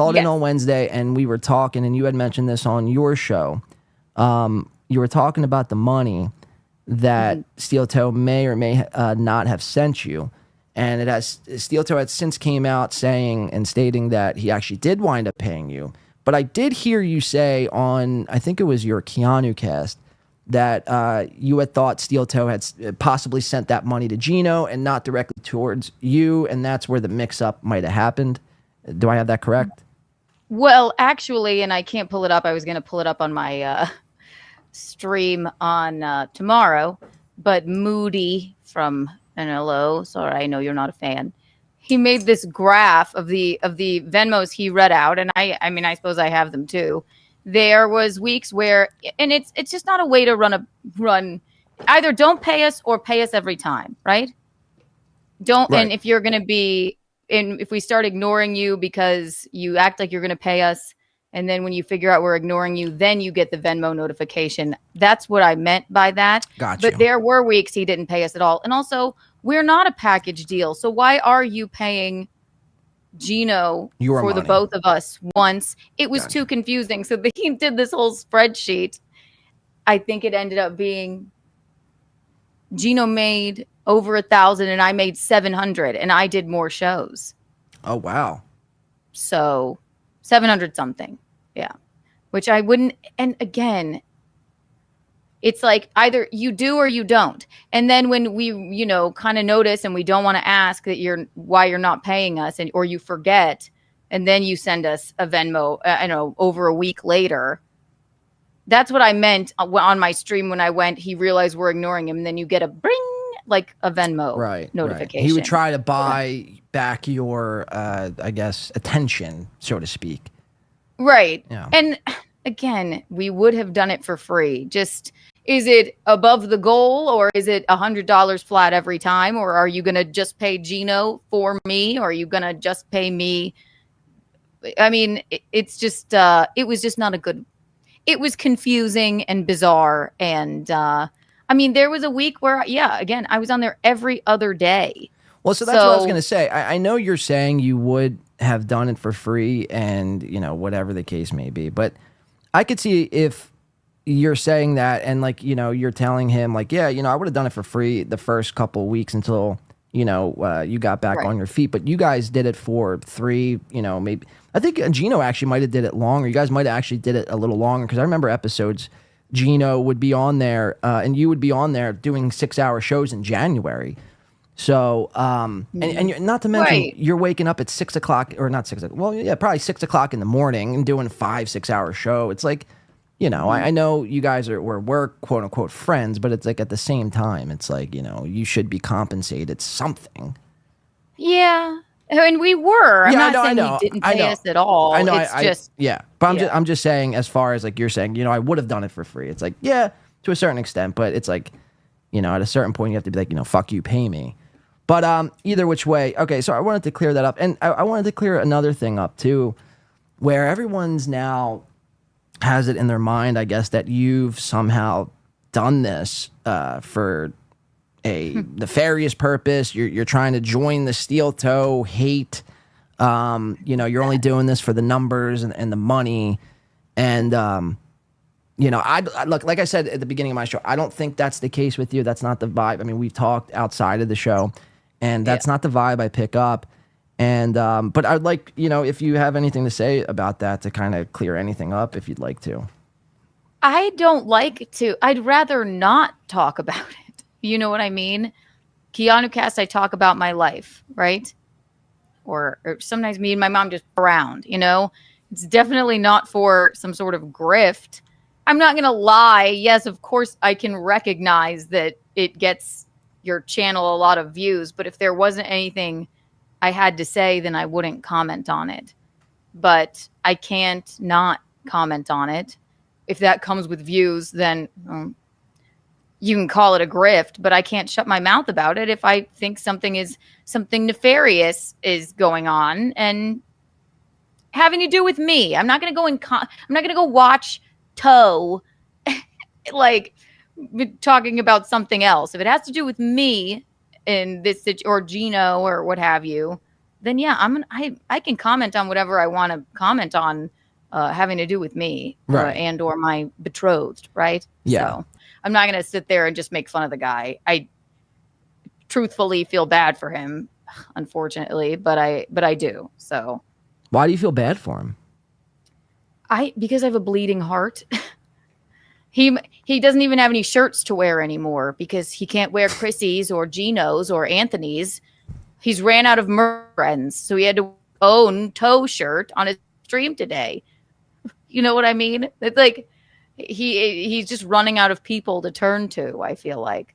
called in Yes. on Wednesday, and we were talking, and you had mentioned this on your show. You were talking about the money that Steel Toe may or may not have sent you. And Steel Toe had since came out saying and stating that he actually did wind up paying you. But I did hear you say on, I think it was your Keanu cast, that you had thought Steel Toe had possibly sent that money to Gino and not directly towards you, and that's where the mix-up might have happened. Do I have that correct? Well, actually, and I can't pull it up. I was going to pull it up on my stream on tomorrow, but Moody from NLO, sorry, I know you're not a fan. He made this graph of the Venmos he read out, and I mean, I suppose I have them too. There was weeks where, and it's just not a way to run. Either don't pay us or pay us every time, right? Don't. Right. And if you're going to be, and if we start ignoring you because you act like you're going to pay us, and then when you figure out we're ignoring you, then you get the Venmo notification. That's what I meant by that. Gotcha. But there were weeks he didn't pay us at all. And also, we're not a package deal. So why are you paying Gino Your for money. the both of us once? It was Gotcha. too confusing. So he did this whole spreadsheet. I think it ended up being Gino made over 1,000 and I made 700, and I did more shows. Oh, wow. So 700 something. Yeah. Which I wouldn't. And again, it's like either you do or you don't. And then when we, kind of notice and we don't want to ask that why you're not paying us, or you forget, and then you send us a Venmo, over a week later. That's what I meant on my stream when I went, he realized we're ignoring him. And then you get a bring, like a Venmo notification. Right. He would try to buy back your, I guess, attention, so to speak. Right. Yeah. And again, we would have done it for free. Just, is it above the goal, or is it $100 flat every time? Or are you going to just pay Gino for me? Or are you going to just pay me? I mean, it's just, it was just not a good, it was confusing and bizarre. And, I mean, there was a week where, again, I was on there every other day. Well, so that's what I was going to say. I know you're saying you would have done it for free and, whatever the case may be. But I could see if you're saying that and, like, you're telling him, like, yeah, I would have done it for free the first couple of weeks until, you got back on your feet. But you guys did it for 3, maybe. I think Gino actually might have did it longer. You guys might have actually did it a little longer, because I remember episodes Gino would be on there and you would be on there doing 6-hour shows in January. So, and you're, not to mention, you're waking up at 6 o'clock, or not 6 o'clock. Well, yeah, probably 6 o'clock in the morning and doing 5-6 hour show. It's like, I know you guys we're quote unquote friends, but it's like at the same time, it's like, you should be compensated something. Yeah. And we were. I'm not saying he didn't pay us at all. I know. It's but I'm just saying, as far as like you're saying, I would have done it for free. It's like, yeah, to a certain extent, but it's like, at a certain point you have to be like, fuck you, pay me. But either which way, okay, so I wanted to clear that up. And I wanted to clear another thing up too, where everyone's now has it in their mind, I guess, that you've somehow done this for a nefarious purpose. You're trying to join the Steel Toe hate. You're only doing this for the numbers and the money. And, I look, like I said at the beginning of my show, I don't think that's the case with you. That's not the vibe. I mean, we've talked outside of the show, and that's not the vibe I pick up. And, but I'd like, if you have anything to say about that, to kind of clear anything up, if you'd like to. I don't like to. I'd rather not talk about it. You know what I mean? Keanu cast, I talk about my life, right? Or sometimes me and my mom just around, It's definitely not for some sort of grift. I'm not going to lie. Yes, of course, I can recognize that it gets your channel a lot of views. But if there wasn't anything I had to say, then I wouldn't comment on it. But I can't not comment on it. If that comes with views, then you can call it a grift, but I can't shut my mouth about it if I think something nefarious is going on and having to do with me. I'm not going to go I'm not going to go watch Toe like talking about something else. If it has to do with me in this or Gino or what have you, then yeah, I can comment on whatever I want to comment on, having to do with me, Right. and or my betrothed, right? Yeah. So I'm not going to sit there and just make fun of the guy. I truthfully feel bad for him, unfortunately, but I do. So Why do you feel bad for him? because I have a bleeding heart. He doesn't even have any shirts to wear anymore because he can't wear Chrissy's or Gino's or Anthony's. He's ran out of friends, so he had to own toe shirt on his stream today. You know what I mean? It's like he's just running out of people to turn to, I feel like.